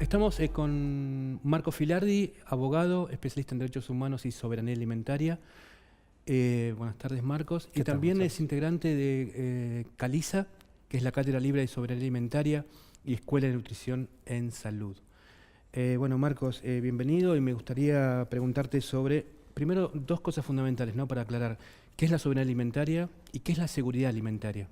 Estamos con Marco Filardi, abogado, especialista en derechos humanos y soberanía alimentaria. Buenas tardes, Marcos. Y también es integrante de CALISA, que es la Cátedra Libre de Soberanía Alimentaria y Escuela de Nutrición en Salud. Bueno, Marcos, bienvenido, y me gustaría preguntarte sobre, primero, dos cosas fundamentales, ¿no?, para aclarar. ¿Qué es la soberanía alimentaria y qué es la seguridad alimentaria?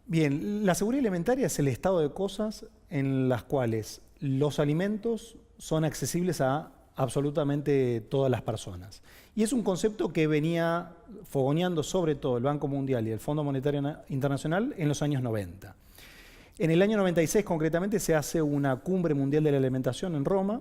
Bien, la seguridad alimentaria es el estado de cosas en las cuales los alimentos son accesibles a absolutamente todas las personas. Y es un concepto que venía fogoneando sobre todo el Banco Mundial y el Fondo Monetario Internacional en los años 90. En el año 96 concretamente se hace una cumbre mundial de la alimentación en Roma,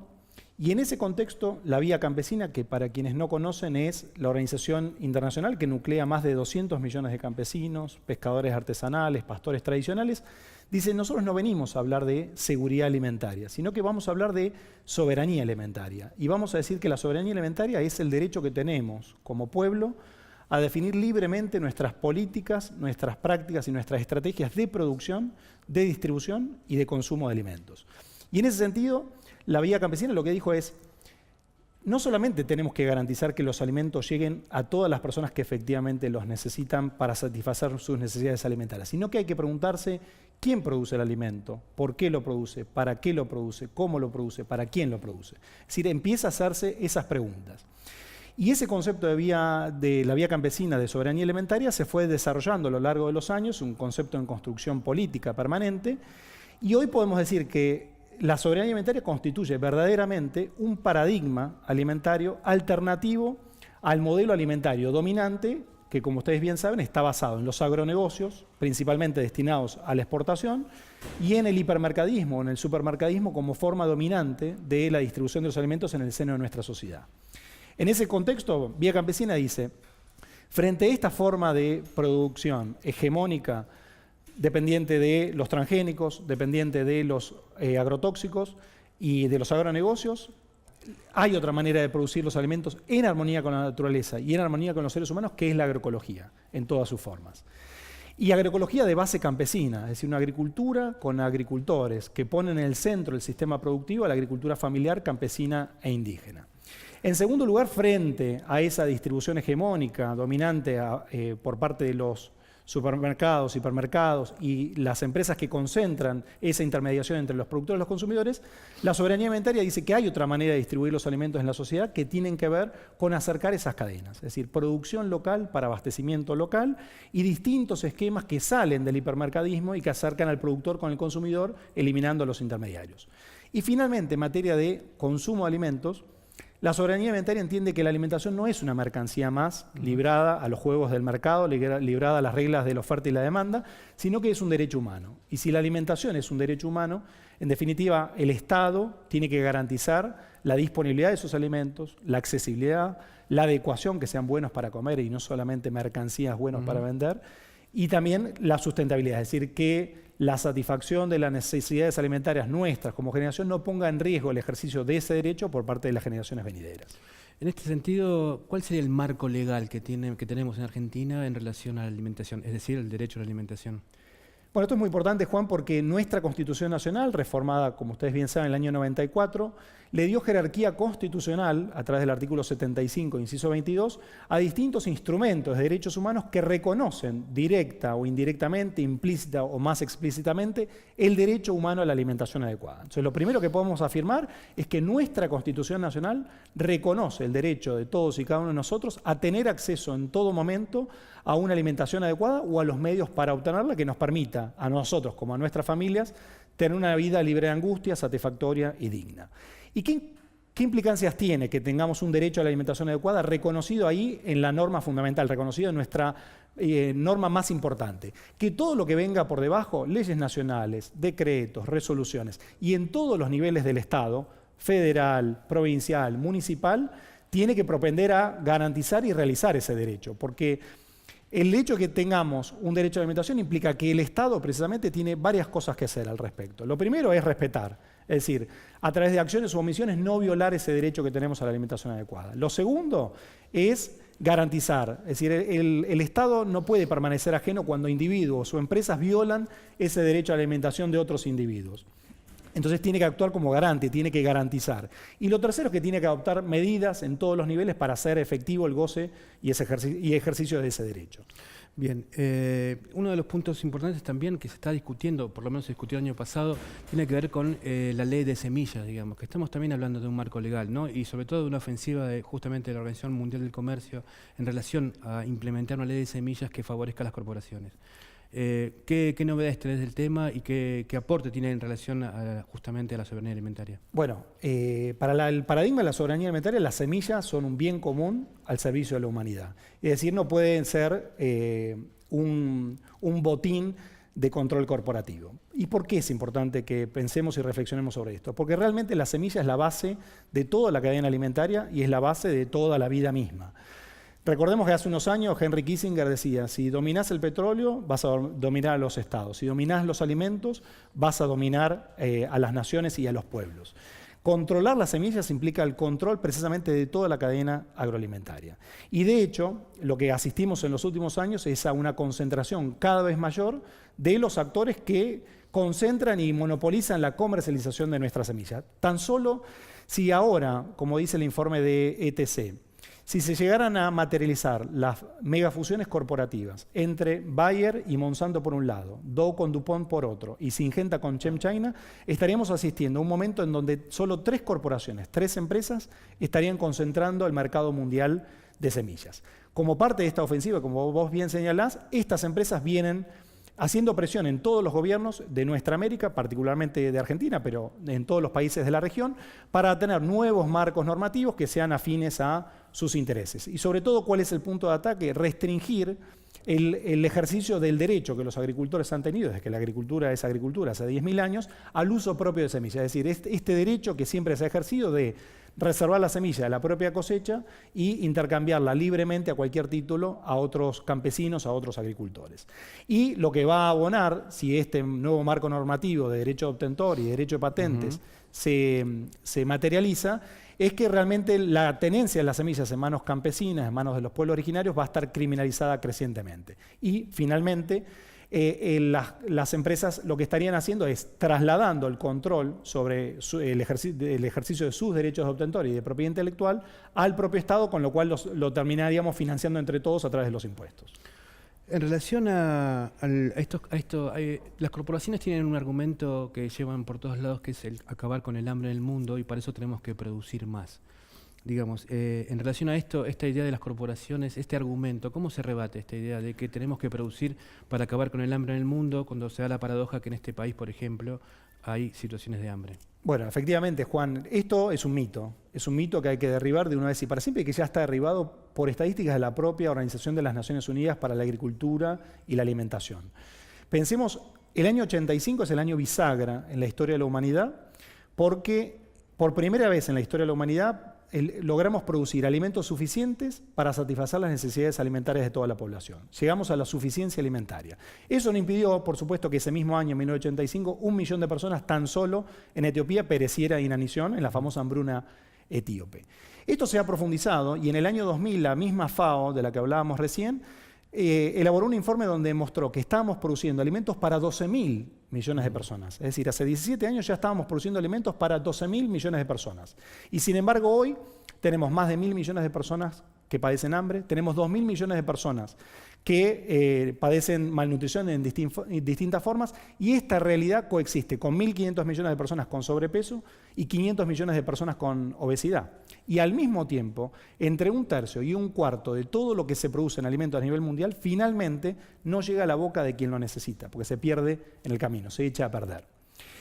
y en ese contexto la Vía Campesina, que para quienes no conocen es la organización internacional que nuclea más de 200 millones de campesinos, pescadores artesanales, pastores tradicionales, dice: nosotros no venimos a hablar de seguridad alimentaria, sino que vamos a hablar de soberanía alimentaria. Y vamos a decir que la soberanía alimentaria es el derecho que tenemos como pueblo a definir libremente nuestras políticas, nuestras prácticas y nuestras estrategias de producción, de distribución y de consumo de alimentos. Y en ese sentido, la Vía Campesina lo que dijo es: no solamente tenemos que garantizar que los alimentos lleguen a todas las personas que efectivamente los necesitan para satisfacer sus necesidades alimentarias, sino que hay que preguntarse quién produce el alimento, por qué lo produce, para qué lo produce, cómo lo produce, para quién lo produce. Es decir, empieza a hacerse esas preguntas. Y ese concepto de la Vía Campesina de soberanía alimentaria se fue desarrollando a lo largo de los años, un concepto en construcción política permanente, y hoy podemos decir que la soberanía alimentaria constituye verdaderamente un paradigma alimentario alternativo al modelo alimentario dominante que, como ustedes bien saben, está basado en los agronegocios, principalmente destinados a la exportación, y en el hipermercadismo, en el supermercadismo como forma dominante de la distribución de los alimentos en el seno de nuestra sociedad. En ese contexto, Vía Campesina dice: frente a esta forma de producción hegemónica, dependiente de los transgénicos, dependiente de los agrotóxicos y de los agronegocios, hay otra manera de producir los alimentos en armonía con la naturaleza y en armonía con los seres humanos, que es la agroecología, en todas sus formas. Y agroecología de base campesina, es decir, una agricultura con agricultores que ponen en el centro del sistema productivo a la agricultura familiar, campesina e indígena. En segundo lugar, frente a esa distribución hegemónica dominante por parte de los supermercados, hipermercados y las empresas que concentran esa intermediación entre los productores y los consumidores, la soberanía alimentaria dice que hay otra manera de distribuir los alimentos en la sociedad que tienen que ver con acercar esas cadenas, es decir, producción local para abastecimiento local y distintos esquemas que salen del hipermercadismo y que acercan al productor con el consumidor, eliminando los intermediarios. Y finalmente, en materia de consumo de alimentos, la soberanía alimentaria entiende que la alimentación no es una mercancía más librada a los juegos del mercado, librada a las reglas de la oferta y la demanda, sino que es un derecho humano. Y si la alimentación es un derecho humano, en definitiva, el Estado tiene que garantizar la disponibilidad de esos alimentos, la accesibilidad, la adecuación, que sean buenos para comer y no solamente mercancías buenos para vender, y también la sustentabilidad, es decir, que la satisfacción de las necesidades alimentarias nuestras como generación no ponga en riesgo el ejercicio de ese derecho por parte de las generaciones venideras. En este sentido, ¿cuál sería el marco legal que tenemos en Argentina en relación a la alimentación, es decir, el derecho a la alimentación? Bueno, esto es muy importante, Juan, porque nuestra Constitución Nacional, reformada, como ustedes bien saben, en el año 94, le dio jerarquía constitucional, a través del artículo 75, inciso 22, a distintos instrumentos de derechos humanos que reconocen directa o indirectamente, implícita o más explícitamente, el derecho humano a la alimentación adecuada. Entonces, lo primero que podemos afirmar es que nuestra Constitución Nacional reconoce el derecho de todos y cada uno de nosotros a tener acceso en todo momento a una alimentación adecuada o a los medios para obtenerla que nos permita a nosotros como a nuestras familias tener una vida libre de angustia, satisfactoria y digna. ¿Y qué implicancias tiene que tengamos un derecho a la alimentación adecuada reconocido ahí en la norma fundamental, reconocido en nuestra norma más importante? Que todo lo que venga por debajo, leyes nacionales, decretos, resoluciones, y en todos los niveles del Estado, federal, provincial, municipal, tiene que propender a garantizar y realizar ese derecho, porque el hecho de que tengamos un derecho a la alimentación implica que el Estado precisamente tiene varias cosas que hacer al respecto. Lo primero es respetar, es decir, a través de acciones u omisiones no violar ese derecho que tenemos a la alimentación adecuada. Lo segundo es garantizar, es decir, el Estado no puede permanecer ajeno cuando individuos o empresas violan ese derecho a la alimentación de otros individuos. Entonces tiene que actuar como garante, tiene que garantizar. Y lo tercero es que tiene que adoptar medidas en todos los niveles para hacer efectivo el goce y ejercicio de ese derecho. Bien, uno de los puntos importantes también que se está discutiendo, por lo menos se discutió el año pasado, tiene que ver con la ley de semillas, digamos, que estamos también hablando de un marco legal, ¿no? Y sobre todo de una ofensiva justamente de la Organización Mundial del Comercio en relación a implementar una ley de semillas que favorezca a las corporaciones. ¿Qué novedades tenés del tema y qué aporte tiene en relación justamente a la soberanía alimentaria? Bueno, para el paradigma de la soberanía alimentaria, las semillas son un bien común al servicio de la humanidad. Es decir, no pueden ser un botín de control corporativo. ¿Y por qué es importante que pensemos y reflexionemos sobre esto? Porque realmente la semilla es la base de toda la cadena alimentaria y es la base de toda la vida misma. Recordemos que hace unos años Henry Kissinger decía, si dominás el petróleo, vas a dominar a los estados. Si dominás los alimentos, vas a dominar a las naciones y a los pueblos. Controlar las semillas implica el control precisamente de toda la cadena agroalimentaria. Y de hecho, lo que asistimos en los últimos años es a una concentración cada vez mayor de los actores que concentran y monopolizan la comercialización de nuestras semillas. Tan solo si ahora, como dice el informe de ETC, si se llegaran a materializar las megafusiones corporativas entre Bayer y Monsanto por un lado, Dow con DuPont por otro y Syngenta con ChemChina, estaríamos asistiendo a un momento en donde solo 3 corporaciones, 3 empresas, estarían concentrando el mercado mundial de semillas. Como parte de esta ofensiva, como vos bien señalás, estas empresas vienen haciendo presión en todos los gobiernos de nuestra América, particularmente de Argentina, pero en todos los países de la región, para tener nuevos marcos normativos que sean afines a sus intereses. Y sobre todo, ¿cuál es el punto de ataque? Restringir el ejercicio del derecho que los agricultores han tenido, desde que la agricultura es agricultura hace 10.000 años, al uso propio de semillas. Es decir, este derecho que siempre se ha ejercido de reservar la semilla de la propia cosecha y intercambiarla libremente a cualquier título a otros campesinos, a otros agricultores. Y lo que va a abonar, si este nuevo marco normativo de derecho de obtentor y derecho de patentes se materializa, es que realmente la tenencia de las semillas en manos campesinas, en manos de los pueblos originarios, va a estar criminalizada crecientemente. Y finalmente, las empresas lo que estarían haciendo es trasladando el control sobre el ejercicio de sus derechos de obtentor y de propiedad intelectual al propio Estado, con lo cual lo terminaríamos financiando entre todos a través de los impuestos. En relación a esto, las corporaciones tienen un argumento que llevan por todos lados, que es el acabar con el hambre en el mundo, y para eso tenemos que producir más. Digamos, en relación a esto, esta idea de las corporaciones, este argumento, ¿cómo se rebate esta idea de que tenemos que producir para acabar con el hambre en el mundo, cuando se da la paradoja que en este país, por ejemplo, hay situaciones de hambre? Bueno, efectivamente, Juan, esto es un mito que hay que derribar de una vez y para siempre, y que ya está derribado por estadísticas de la propia Organización de las Naciones Unidas para la Agricultura y la Alimentación. Pensemos, el año 85 es el año bisagra en la historia de la humanidad, porque por primera vez en la historia de la humanidad logramos producir alimentos suficientes para satisfacer las necesidades alimentarias de toda la población. Llegamos a la suficiencia alimentaria. Eso no impidió, por supuesto, que ese mismo año, en 1985, 1 millón de personas tan solo en Etiopía pereciera de inanición en la famosa hambruna etíope. Esto se ha profundizado y en el año 2000 la misma FAO, de la que hablábamos recién, elaboró un informe donde demostró que estábamos produciendo alimentos para 12.000 millones de personas. Es decir, hace 17 años ya estábamos produciendo alimentos para 12.000 millones de personas. Y sin embargo hoy tenemos más de 1.000 millones de personas que padecen hambre, tenemos 2.000 millones de personas que padecen malnutrición en distintas formas, y esta realidad coexiste con 1.500 millones de personas con sobrepeso y 500 millones de personas con obesidad. Y al mismo tiempo, entre 1/3 y 1/4 de todo lo que se produce en alimentos a nivel mundial, finalmente no llega a la boca de quien lo necesita, porque se pierde en el camino, se echa a perder.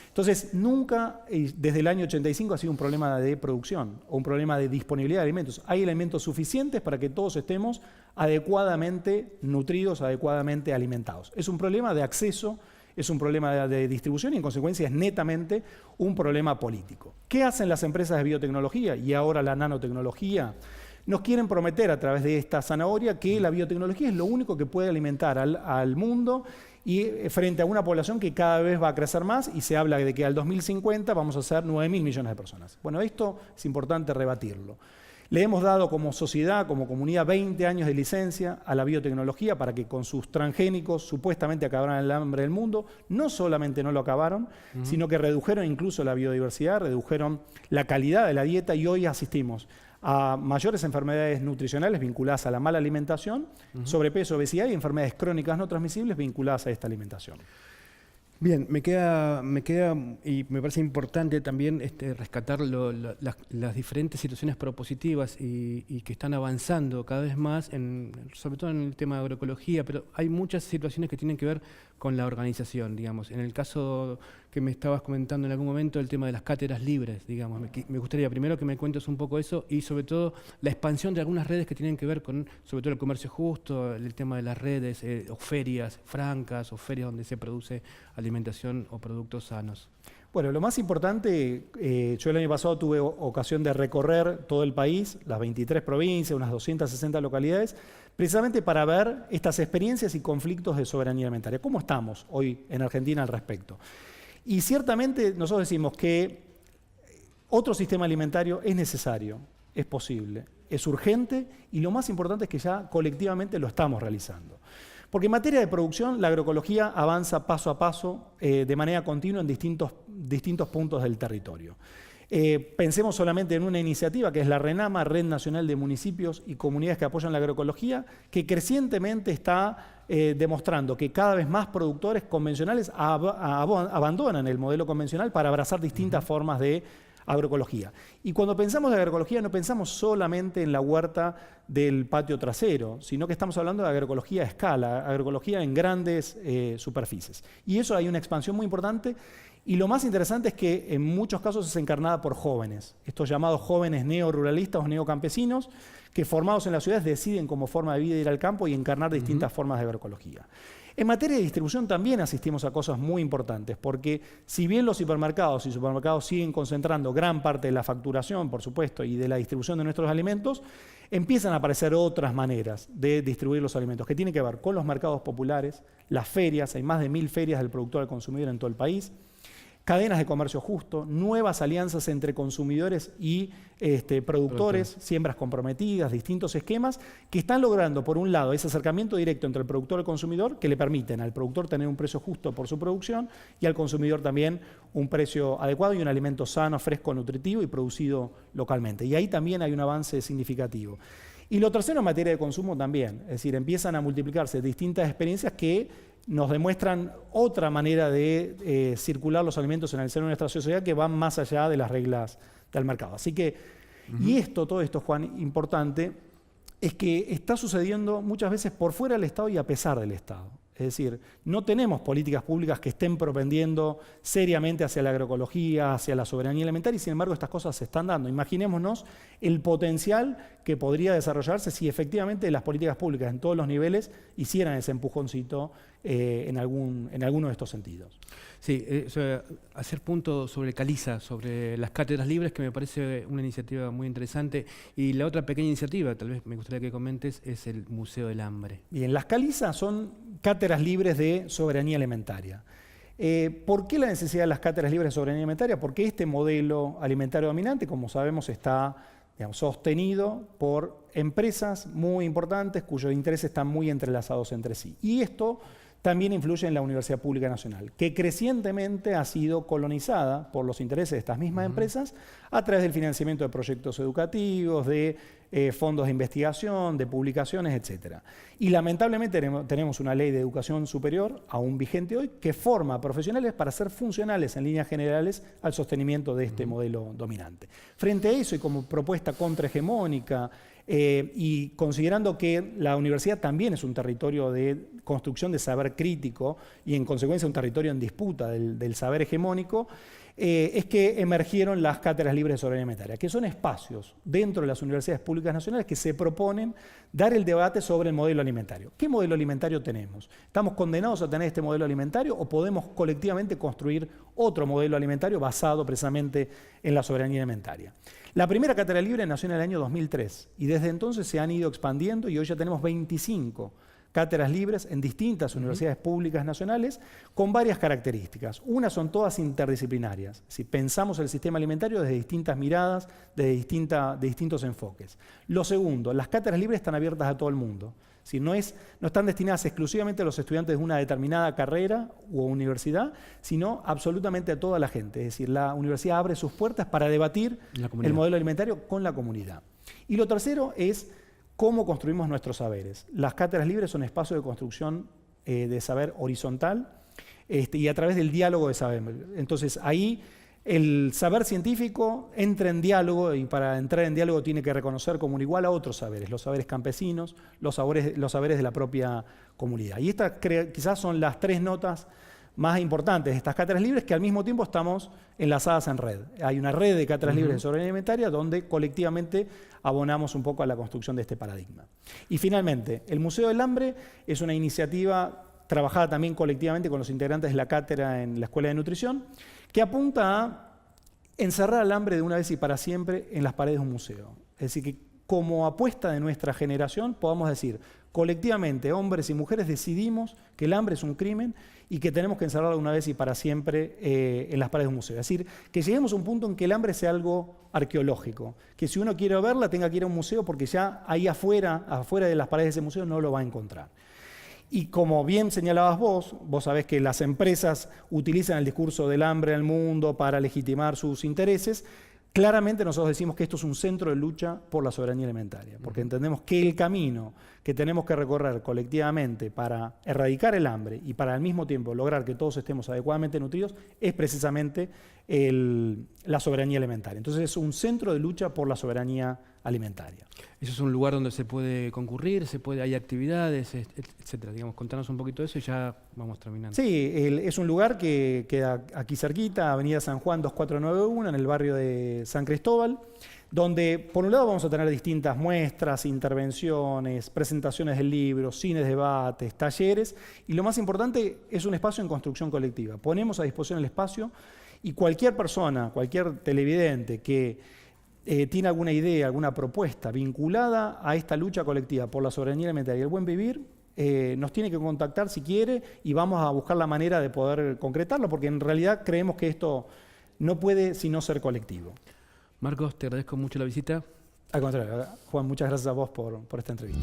Entonces, nunca desde el año 85 ha sido un problema de producción o un problema de disponibilidad de alimentos. Hay alimentos suficientes para que todos estemos adecuadamente nutridos, adecuadamente alimentados. Es un problema de acceso, es un problema de distribución y en consecuencia es netamente un problema político. ¿Qué hacen las empresas de biotecnología y ahora la nanotecnología? Nos quieren prometer a través de esta zanahoria que la biotecnología es lo único que puede alimentar al mundo, y frente a una población que cada vez va a crecer más, y se habla de que al 2050 vamos a ser 9.000 millones de personas. Bueno, esto es importante rebatirlo. Le hemos dado como sociedad, como comunidad, 20 años de licencia a la biotecnología para que con sus transgénicos supuestamente acabaran el hambre del mundo. No solamente no lo acabaron, sino que redujeron incluso la biodiversidad, redujeron la calidad de la dieta y hoy asistimos a mayores enfermedades nutricionales vinculadas a la mala alimentación, sobrepeso, obesidad y enfermedades crónicas no transmisibles vinculadas a esta alimentación. Bien, me queda y me parece importante también rescatar las diferentes situaciones propositivas y que están avanzando cada vez más, sobre todo en el tema de agroecología, pero hay muchas situaciones que tienen que ver con la organización, digamos. En el caso que me estabas comentando en algún momento, el tema de las cátedras libres, digamos. Me gustaría primero que me cuentes un poco eso y sobre todo la expansión de algunas redes que tienen que ver con, sobre todo el comercio justo, el tema de las redes, o ferias francas, o ferias donde se produce alimentación o productos sanos. Bueno, lo más importante, yo el año pasado tuve ocasión de recorrer todo el país, las 23 provincias, unas 260 localidades, precisamente para ver estas experiencias y conflictos de soberanía alimentaria. ¿Cómo estamos hoy en Argentina al respecto? Y ciertamente nosotros decimos que otro sistema alimentario es necesario, es posible, es urgente y lo más importante es que ya colectivamente lo estamos realizando. Porque en materia de producción, la agroecología avanza paso a paso, de manera continua en distintos puntos del territorio. Pensemos solamente en una iniciativa que es la RENAMA, Red Nacional de Municipios y Comunidades que Apoyan la Agroecología, que crecientemente está demostrando que cada vez más productores convencionales abandonan el modelo convencional para abrazar distintas formas de agroecología. Y cuando pensamos de agroecología no pensamos solamente en la huerta del patio trasero, sino que estamos hablando de agroecología a escala, agroecología en grandes superficies. Y eso hay una expansión muy importante y lo más interesante es que en muchos casos es encarnada por jóvenes, estos llamados jóvenes neoruralistas o neocampesinos que formados en las ciudades deciden como forma de vida ir al campo y encarnar distintas formas de agroecología. En materia de distribución también asistimos a cosas muy importantes, porque si bien los hipermercados y supermercados siguen concentrando gran parte de la facturación, por supuesto, y de la distribución de nuestros alimentos, empiezan a aparecer otras maneras de distribuir los alimentos, que tienen que ver con los mercados populares, las ferias, hay más de 1000 ferias del productor al consumidor en todo el país, cadenas de comercio justo, nuevas alianzas entre consumidores y productores, siembras comprometidas, distintos esquemas que están logrando, por un lado, ese acercamiento directo entre el productor y el consumidor que le permiten al productor tener un precio justo por su producción y al consumidor también un precio adecuado y un alimento sano, fresco, nutritivo y producido localmente. Y ahí también hay un avance significativo. Y lo tercero en materia de consumo también, es decir, empiezan a multiplicarse distintas experiencias que nos demuestran otra manera de circular los alimentos en el seno de nuestra sociedad que van más allá de las reglas del mercado. Así que, todo esto, Juan, importante, es que está sucediendo muchas veces por fuera del Estado y a pesar del Estado. Es decir, no tenemos políticas públicas que estén propendiendo seriamente hacia la agroecología, hacia la soberanía alimentaria, y sin embargo estas cosas se están dando. Imaginémonos el potencial que podría desarrollarse si efectivamente las políticas públicas en todos los niveles hicieran ese empujoncito en alguno de estos sentidos. Sí, hacer punto sobre Caliza, sobre las cátedras libres, que me parece una iniciativa muy interesante. Y la otra pequeña iniciativa, tal vez me gustaría que comentes, es el Museo del Hambre. Bien, las Caliza son cátedras libres de soberanía alimentaria. ¿Por qué la necesidad de las cátedras libres de soberanía alimentaria? Porque este modelo alimentario dominante, como sabemos, está sostenido por empresas muy importantes cuyos intereses están muy entrelazados entre sí. Y esto también influye en la Universidad Pública Nacional, que crecientemente ha sido colonizada por los intereses de estas mismas empresas a través del financiamiento de proyectos educativos, de fondos de investigación, de publicaciones, etc. Y lamentablemente tenemos una ley de educación superior, aún vigente hoy, que forma a profesionales para ser funcionales en líneas generales al sostenimiento de este modelo dominante. Frente a eso y como propuesta contrahegemónica, y considerando que la universidad también es un territorio de construcción de saber crítico y en consecuencia un territorio en disputa del saber hegemónico, es que emergieron las cátedras libres de soberanía alimentaria, que son espacios dentro de las universidades públicas nacionales que se proponen dar el debate sobre el modelo alimentario. ¿Qué modelo alimentario tenemos? ¿Estamos condenados a tener este modelo alimentario o podemos colectivamente construir otro modelo alimentario basado precisamente en la soberanía alimentaria? La primera cátedra libre nació en el año 2003 y desde entonces se han ido expandiendo y hoy ya tenemos 25 cátedras libres en distintas universidades públicas nacionales con varias características. Una son todas interdisciplinarias. Si pensamos el sistema alimentario desde distintas miradas, de distintos enfoques. Lo segundo, las cátedras libres están abiertas a todo el mundo. Si no están destinadas exclusivamente a los estudiantes de una determinada carrera u universidad, sino absolutamente a toda la gente. Es decir, la universidad abre sus puertas para debatir el modelo alimentario con la comunidad. Y lo tercero es cómo construimos nuestros saberes. Las cátedras libres son espacios de construcción de saber horizontal y a través del diálogo de saber. Entonces ahí el saber científico entra en diálogo y para entrar en diálogo tiene que reconocer como un igual a otros saberes, los saberes campesinos, los saberes de la propia comunidad. Y estas quizás son las 3 notas más importantes de estas cátedras libres que al mismo tiempo estamos enlazadas en red. Hay una red de cátedras libres de soberanía alimentaria donde colectivamente abonamos un poco a la construcción de este paradigma. Y finalmente, el Museo del Hambre es una iniciativa trabajada también colectivamente con los integrantes de la cátedra en la Escuela de Nutrición, que apunta a encerrar al hambre de una vez y para siempre en las paredes de un museo. Es decir, que como apuesta de nuestra generación podamos decir, colectivamente, hombres y mujeres decidimos que el hambre es un crimen y que tenemos que encerrarlo una vez y para siempre en las paredes de un museo. Es decir, que lleguemos a un punto en que el hambre sea algo arqueológico, que si uno quiere verla tenga que ir a un museo porque ya ahí afuera de las paredes de ese museo no lo va a encontrar. Y como bien señalabas vos sabés que las empresas utilizan el discurso del hambre al mundo para legitimar sus intereses. Claramente nosotros decimos que esto es un centro de lucha por la soberanía alimentaria, porque entendemos que el camino que tenemos que recorrer colectivamente para erradicar el hambre y para al mismo tiempo lograr que todos estemos adecuadamente nutridos es precisamente la soberanía alimentaria. Entonces es un centro de lucha por la soberanía alimentaria. Eso es un lugar donde se puede concurrir, hay actividades, etcétera. Digamos, contanos un poquito de eso y ya vamos terminando. Sí, es un lugar que queda aquí cerquita, Avenida San Juan 2491, en el barrio de San Cristóbal, donde por un lado vamos a tener distintas muestras, intervenciones, presentaciones de libros, cines, debates, talleres, y lo más importante es un espacio en construcción colectiva. Ponemos a disposición el espacio y cualquier persona, cualquier televidente que tiene alguna idea, alguna propuesta vinculada a esta lucha colectiva por la soberanía alimentaria y el buen vivir, nos tiene que contactar si quiere y vamos a buscar la manera de poder concretarlo, porque en realidad creemos que esto no puede sino ser colectivo. Marcos, te agradezco mucho la visita. Al contrario, Juan, muchas gracias a vos por esta entrevista.